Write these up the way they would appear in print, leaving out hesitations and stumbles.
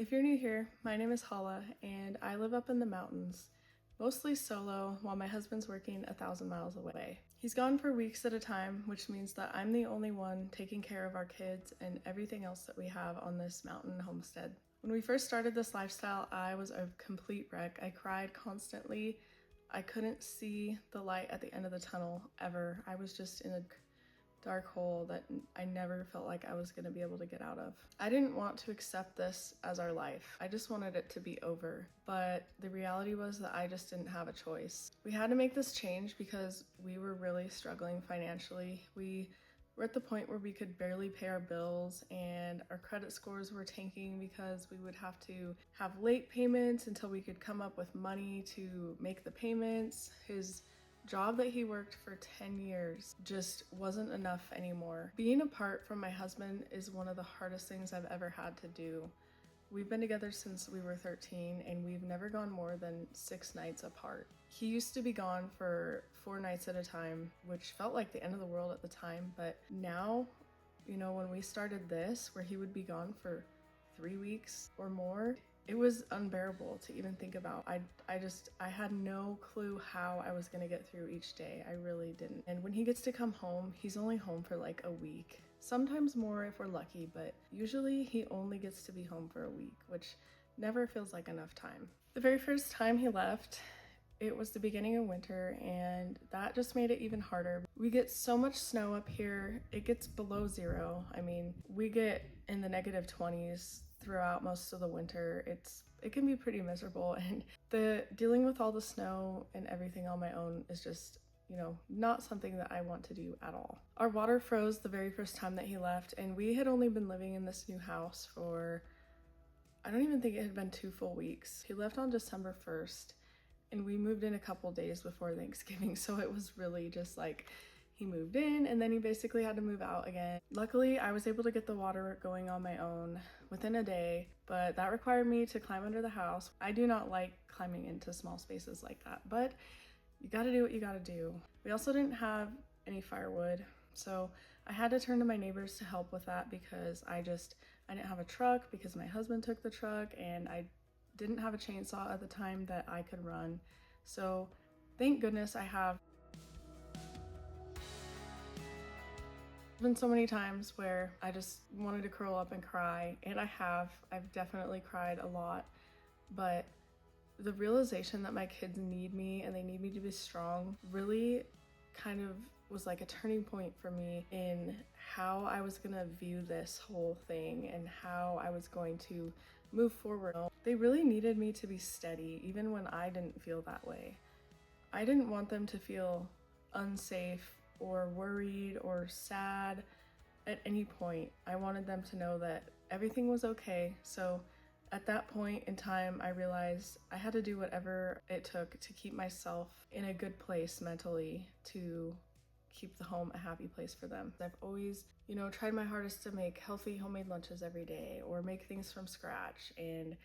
If you're new here, my name is Hala and I live up in the mountains, mostly solo while my husband's working 1,000 miles away. He's gone for weeks at a time, which means that I'm the only one taking care of our kids and everything else that we have on this mountain homestead. When we first started this lifestyle, I was a complete wreck. I cried constantly. I couldn't see the light at the end of the tunnel ever. I was just in a dark hole that I never felt like I was going to be able to get out of. I didn't want to accept this as our life. I just wanted it to be over. But the reality was that I just didn't have a choice. We had to make this change because we were really struggling financially. We were at the point where we could barely pay our bills and our credit scores were tanking because we would have to have late payments until we could come up with money to make the payments. His job that he worked for 10 years just wasn't enough anymore. Being apart from my husband is one of the hardest things I've ever had to do. We've been together since we were 13 and we've never gone more than 6 nights apart. He used to be gone for 4 nights at a time, which felt like the end of the world at the time, but now, when we started this, where he would be gone for 3 weeks or more, it was unbearable to even think about. I had no clue how I was gonna get through each day. I really didn't. And when he gets to come home, he's only home for like a week. Sometimes more if we're lucky, but usually he only gets to be home for a week, which never feels like enough time. The very first time he left, it was the beginning of winter and that just made it even harder. We get so much snow up here, it gets below zero. I mean, we get in the negative 20s throughout most of the winter. It can be pretty miserable, and the dealing with all the snow and everything on my own is just, not something that I want to do at all. Our water froze the very first time that he left, and we had only been living in this new house for, I don't even think it had been 2 full weeks. He left on December 1st, and we moved in a couple days before Thanksgiving, so it was really just like he moved in and then he basically had to move out again. Luckily, I was able to get the water going on my own within a day, but that required me to climb under the house. I do not like climbing into small spaces like that, but you gotta do what you gotta do. We also didn't have any firewood, so I had to turn to my neighbors to help with that because I didn't have a truck because my husband took the truck and I didn't have a chainsaw at the time that I could run. So thank goodness I have. There's been so many times where I just wanted to curl up and cry, and I've definitely cried a lot, but the realization that my kids need me and they need me to be strong really kind of was like a turning point for me in how I was gonna view this whole thing and how I was going to move forward. They really needed me to be steady, even when I didn't feel that way. I didn't want them to feel unsafe or worried or sad at any point. I wanted them to know that everything was okay. So at that point in time, I realized I had to do whatever it took to keep myself in a good place mentally to keep the home a happy place for them. I've always, tried my hardest to make healthy homemade lunches every day or make things from scratch. And,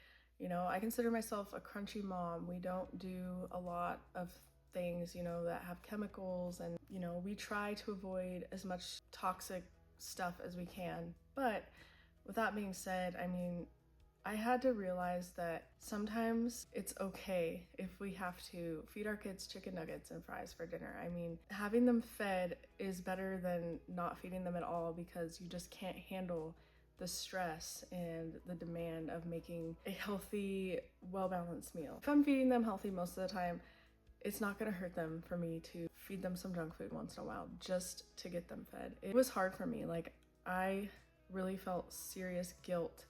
I consider myself a crunchy mom. We don't do a lot of things, that have chemicals, and, we try to avoid as much toxic stuff as we can. But with that being said, I had to realize that sometimes it's okay if we have to feed our kids chicken nuggets and fries for dinner. Having them fed is better than not feeding them at all because you just can't handle the stress and the demand of making a healthy, well-balanced meal. If I'm feeding them healthy most of the time, it's not gonna hurt them for me to feed them some junk food once in a while just to get them fed. It was hard for me. I really felt serious guilt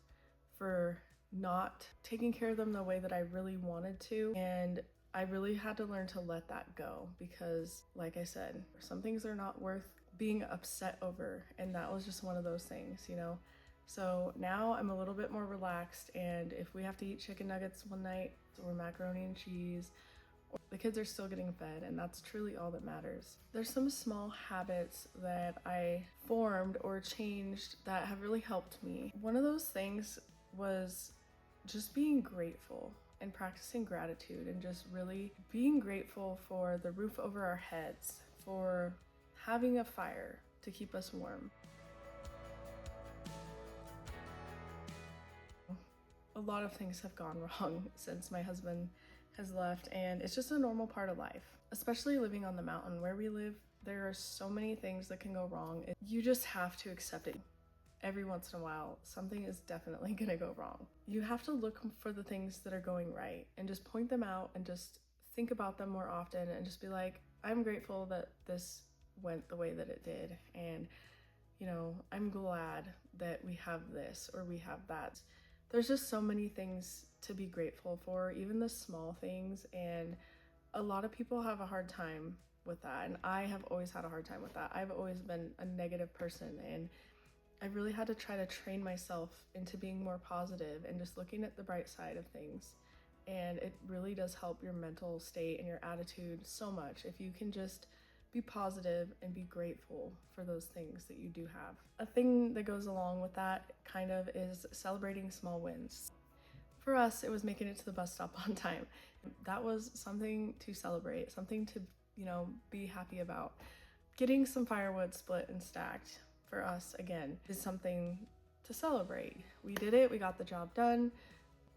for not taking care of them the way that I really wanted to. And I really had to learn to let that go because, like I said, some things are not worth being upset over. And that was just one of those things, So now I'm a little bit more relaxed. And if we have to eat chicken nuggets one night or macaroni and cheese, the kids are still getting fed, and that's truly all that matters. There's some small habits that I formed or changed that have really helped me. One of those things was just being grateful and practicing gratitude and just really being grateful for the roof over our heads, for having a fire to keep us warm. A lot of things have gone wrong since my husband has left, and it's just a normal part of life. Especially living on the mountain where we live, there are so many things that can go wrong. You just have to accept it. Every once in a while, something is definitely gonna go wrong. You have to look for the things that are going right and just point them out and just think about them more often and just be like, I'm grateful that this went the way that it did. And, you know, I'm glad that we have this or we have that. There's just so many things to be grateful for, even the small things. And a lot of people have a hard time with that. And I have always had a hard time with that. I've always been a negative person, and I really had to try to train myself into being more positive and just looking at the bright side of things. And it really does help your mental state and your attitude so much if you can just be positive and be grateful for those things that you do have. A thing that goes along with that kind of is celebrating small wins. For us, it was making it to the bus stop on time. That was something to celebrate, something to, be happy about. Getting some firewood split and stacked for us, again, is something to celebrate. We did it, we got the job done.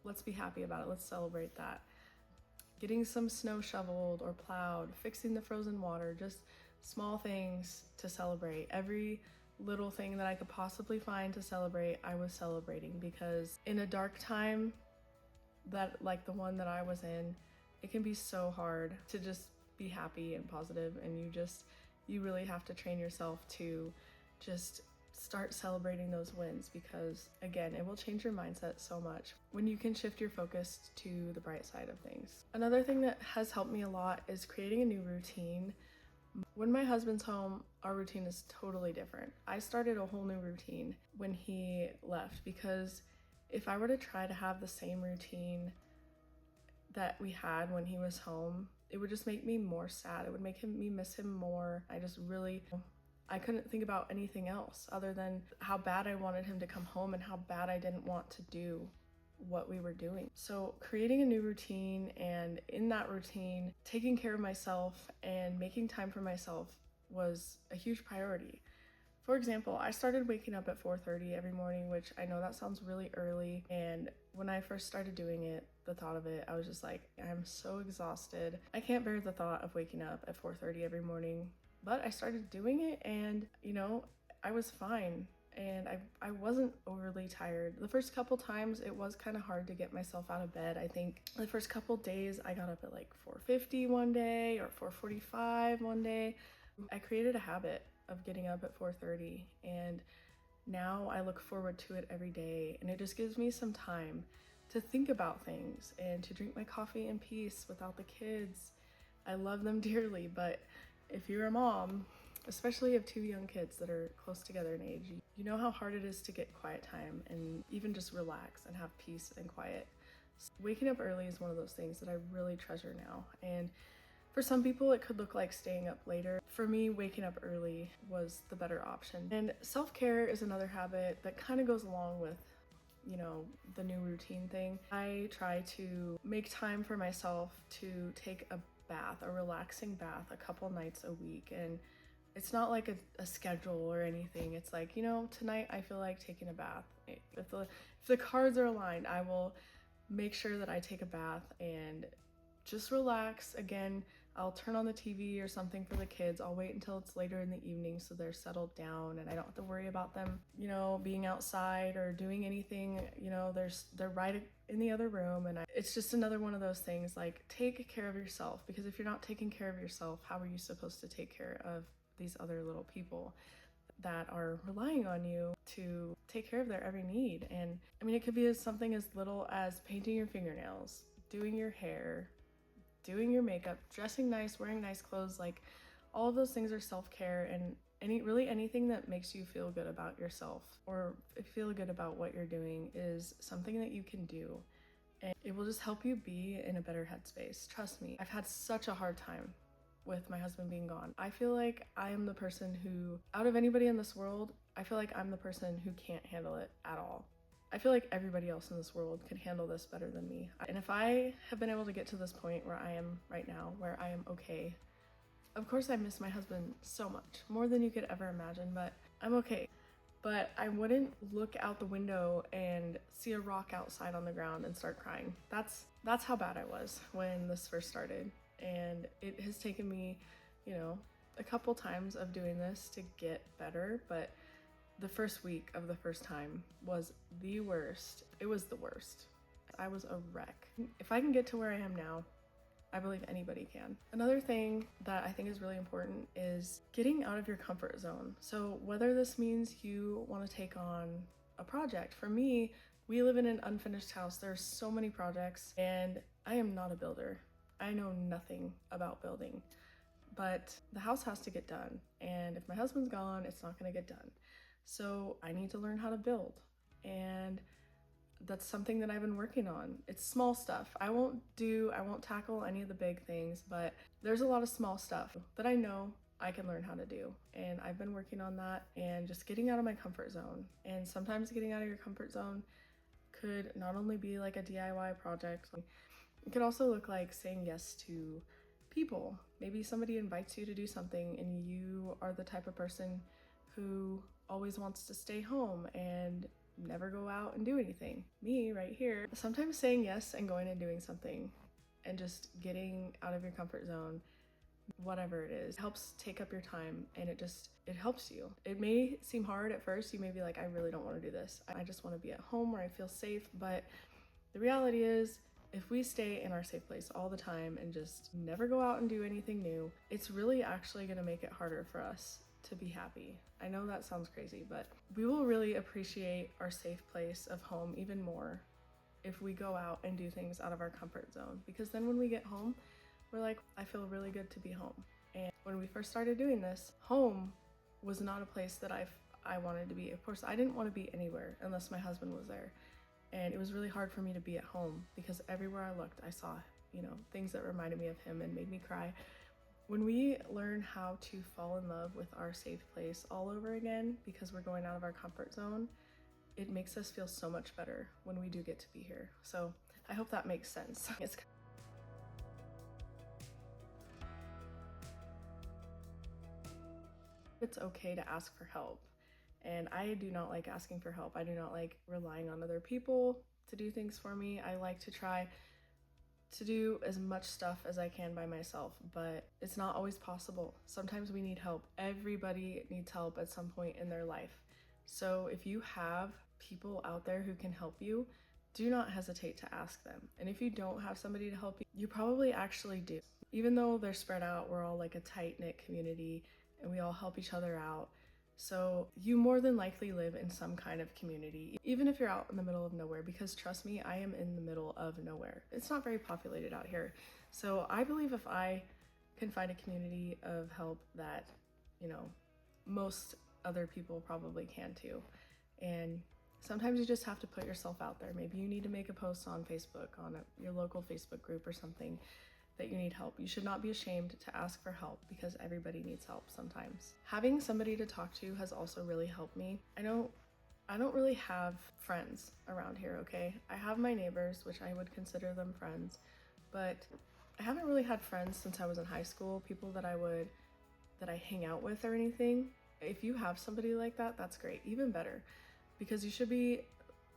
Let's be happy about it, let's celebrate that. Getting some snow shoveled or plowed, fixing the frozen water, just small things to celebrate. Every little thing that I could possibly find to celebrate, I was celebrating, because in a dark time that like the one that I was in, it can be so hard to just be happy and positive, and you really have to train yourself to just start celebrating those wins, because again, it will change your mindset so much when you can shift your focus to the bright side of things. Another thing that has helped me a lot is creating a new routine. When my husband's home, our routine is totally different. I started a whole new routine when he left, because if I were to try to have the same routine that we had when he was home, it would just make me more sad. It would make me miss him more. I couldn't think about anything else other than how bad I wanted him to come home and how bad I didn't want to do what we were doing. So creating a new routine, and in that routine, taking care of myself and making time for myself was a huge priority. For example, I started waking up at 4:30 every morning, which I know that sounds really early. And when I first started doing it, the thought of it, I was just like, I'm so exhausted. I can't bear the thought of waking up at 4:30 every morning. But I started doing it, and I was fine, and I wasn't overly tired. The first couple times it was kind of hard to get myself out of bed. I think the first couple days I got up at like 4:50 one day or 4:45 one day. I created a habit of getting up at 4:30, and now I look forward to it every day, and it just gives me some time to think about things and to drink my coffee in peace without the kids. I love them dearly, but if you're a mom, especially of two young kids that are close together in age, you know how hard it is to get quiet time and even just relax and have peace and quiet. So waking up early is one of those things that I really treasure now. And for some people, it could look like staying up later. For me, waking up early was the better option. And self-care is another habit that kind of goes along with the new routine thing. I try to make time for myself to take a bath, a relaxing bath, a couple nights a week. And it's not like a schedule or anything. It's like, tonight I feel like taking a bath. If the cards are aligned, I will make sure that I take a bath and just relax. Again, I'll turn on the TV or something for the kids. I'll wait until it's later in the evening so they're settled down and I don't have to worry about them, being outside or doing anything. They're right in the other room, and it's just another one of those things, like, take care of yourself, because if you're not taking care of yourself, how are you supposed to take care of these other little people that are relying on you to take care of their every need? And it could be something as little as painting your fingernails, doing your hair, doing your makeup, dressing nice, wearing nice clothes. Like, all of those things are self-care, and anything that makes you feel good about yourself or feel good about what you're doing is something that you can do, and it will just help you be in a better headspace. Trust me, I've had such a hard time with my husband being gone. I feel like I am the person who, out of anybody in this world, I feel like I'm the person who can't handle it at all. I feel like everybody else in this world could handle this better than me. And if I have been able to get to this point where I am right now, where I am okay, of course I miss my husband so much, more than you could ever imagine, but I'm okay. but I wouldn't look out the window and see a rock outside on the ground and start crying. That's how bad I was when this first started. And it has taken me, you know, a couple times of doing this to get better, but the first week of the first time was the worst. It was the worst. I was a wreck. If I can get to where I am now, I believe anybody can. Another thing that I think is really important is getting out of your comfort zone. So whether this means you want to take on a project, for me, we live in an unfinished house. There's so many projects and I am not a builder. I know nothing about building, but the house has to get done. And if my husband's gone, it's not going to get done. So I need to learn how to build. And that's something that I've been working on. It's small stuff. I won't tackle any of the big things, but there's a lot of small stuff that I know I can learn how to do. And I've been working on that and just getting out of my comfort zone. And sometimes getting out of your comfort zone could not only be like a DIY project, it could also look like saying yes to people. Maybe somebody invites you to do something and you are the type of person who always wants to stay home and never go out and do anything. Me right here, sometimes saying yes and going and doing something and just getting out of your comfort zone, whatever it is, helps take up your time and it helps you. It may seem hard at first. You may be like, I really don't want to do this. I just want to be at home where I feel safe. But the reality is, if we stay in our safe place all the time and just never go out and do anything new, it's really actually going to make it harder for us to be happy. I know that sounds crazy, but we will really appreciate our safe place of home even more if we go out and do things out of our comfort zone. Because then when we get home, we're like, I feel really good to be home. And when we first started doing this, home was not a place that I wanted to be. Of course, I didn't want to be anywhere unless my husband was there. And it was really hard for me to be at home because everywhere I looked, I saw, things that reminded me of him and made me cry. When we learn how to fall in love with our safe place all over again because we're going out of our comfort zone, it makes us feel so much better when we do get to be here. So I hope that makes sense. It's okay to ask for help. And I do not like asking for help. I do not like relying on other people to do things for me. I like to try to do as much stuff as I can by myself, but it's not always possible. Sometimes we need help. Everybody needs help at some point in their life. So if you have people out there who can help you, do not hesitate to ask them. And if you don't have somebody to help you, you probably actually do. Even though they're spread out, we're all like a tight-knit community and we all help each other out. So you more than likely live in some kind of community, even if you're out in the middle of nowhere, because trust me, I am in the middle of nowhere. It's not very populated out here. So I believe if I can find a community of help that, most other people probably can too. And sometimes you just have to put yourself out there. Maybe you need to make a post on Facebook, on your local Facebook group or something, that you need help. You should not be ashamed to ask for help because everybody needs help sometimes. Having somebody to talk to has also really helped me. I don't really have friends around here, okay? I have my neighbors, which I would consider them friends, but I haven't really had friends since I was in high school, people that I hang out with or anything. If you have somebody like that, that's great, even better, because you should be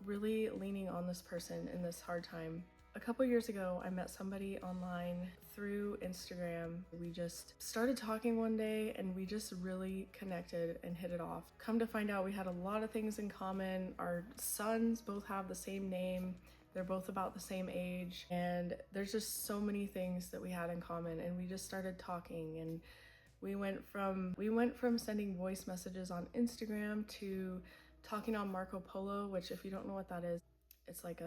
really leaning on this person in this hard time. A couple years ago, I met somebody online through Instagram. We just started talking one day and we just really connected and hit it off. Come to find out, we had a lot of things in common. Our sons both have the same name. They're both about the same age. And there's just so many things that we had in common. And we just started talking and we went from sending voice messages on Instagram to talking on Marco Polo, which if you don't know what that is, it's like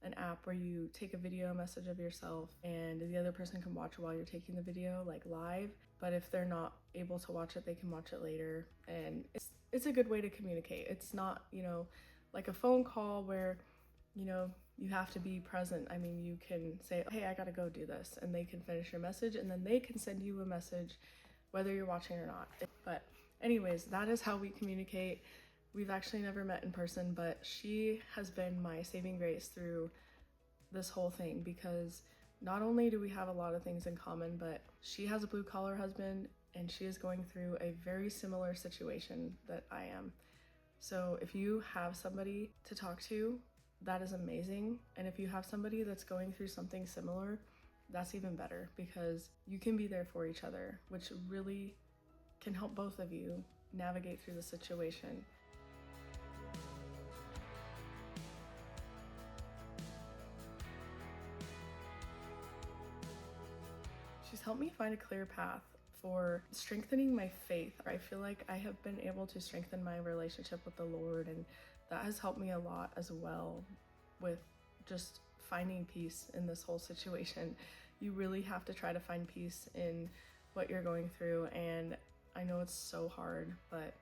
an app where you take a video message of yourself and the other person can watch it while you're taking the video, like live. But if they're not able to watch it, they can watch it later. And it's a good way to communicate. It's not, like a phone call where, you have to be present. I mean, you can say, hey, I gotta go do this, and they can finish your message and then they can send you a message whether you're watching or not. But anyways, that is how we communicate. We've actually never met in person, but she has been my saving grace through this whole thing because not only do we have a lot of things in common, but she has a blue-collar husband and she is going through a very similar situation that I am. So if you have somebody to talk to, that is amazing. And if you have somebody that's going through something similar, that's even better, because you can be there for each other, which really can help both of you navigate through the situation. She's helped me find a clear path for strengthening my faith. I feel like I have been able to strengthen my relationship with the Lord, and that has helped me a lot as well with just finding peace in this whole situation. You really have to try to find peace in what you're going through, and I know it's so hard, but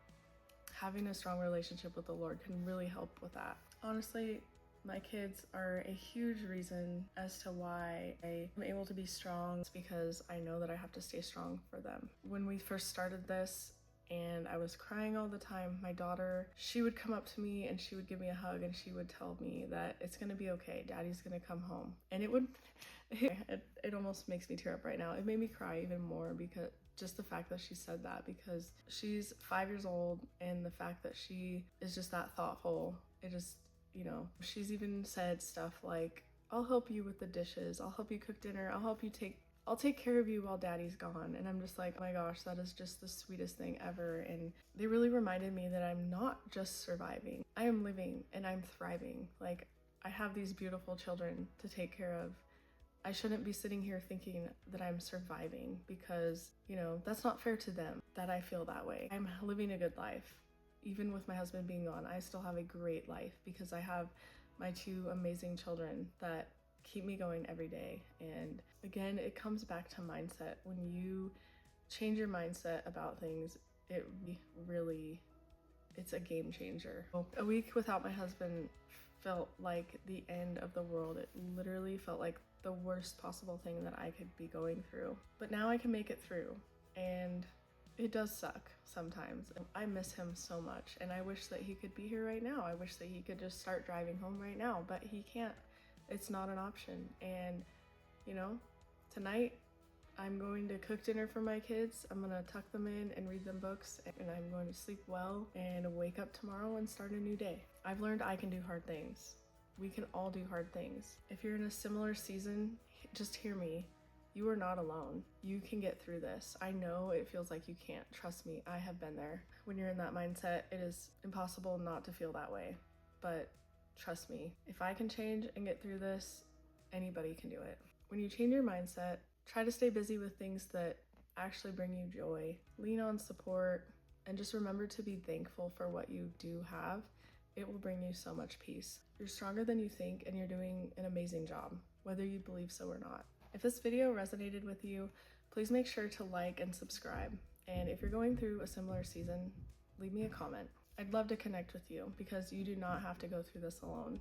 having a strong relationship with the Lord can really help with that. Honestly, my kids are a huge reason as to why I am able to be strong. It's because I know that I have to stay strong for them. When we first started this and I was crying all the time, my daughter, she would come up to me and she would give me a hug and she would tell me that it's gonna be okay, Daddy's gonna come home. And it almost makes me tear up right now. It made me cry even more, because just the fact that she said that, because she's 5 years old, and the fact that she is just that thoughtful, it just, she's even said stuff like, I'll help you with the dishes, I'll help you cook dinner, I'll take care of you while Daddy's gone. And I'm just like, oh my gosh, that is just the sweetest thing ever. And they really reminded me that I'm not just surviving, I am living and I'm thriving. Like, I have these beautiful children to take care of. I shouldn't be sitting here thinking that I'm surviving, because, that's not fair to them that I feel that way. I'm living a good life. Even with my husband being gone, I still have a great life because I have my 2 amazing children that keep me going every day. And again, it comes back to mindset. When you change your mindset about things, it's a game changer. A week without my husband felt like the end of the world. It literally felt like the worst possible thing that I could be going through. But now I can make it through, and it does suck sometimes. I miss him so much, and I wish that he could be here right now. I wish that he could just start driving home right now, but he can't. It's not an option. And, tonight I'm going to cook dinner for my kids. I'm gonna tuck them in and read them books, and I'm going to sleep well and wake up tomorrow and start a new day. I've learned I can do hard things. We can all do hard things. If you're in a similar season, just hear me. You are not alone. You can get through this. I know it feels like you can't. Trust me, I have been there. When you're in that mindset, it is impossible not to feel that way. But trust me, if I can change and get through this, anybody can do it. When you change your mindset, try to stay busy with things that actually bring you joy. Lean on support, and just remember to be thankful for what you do have. It will bring you so much peace. You're stronger than you think, and you're doing an amazing job, whether you believe so or not. If this video resonated with you, please make sure to like and subscribe. And if you're going through a similar season, leave me a comment. I'd love to connect with you, because you do not have to go through this alone.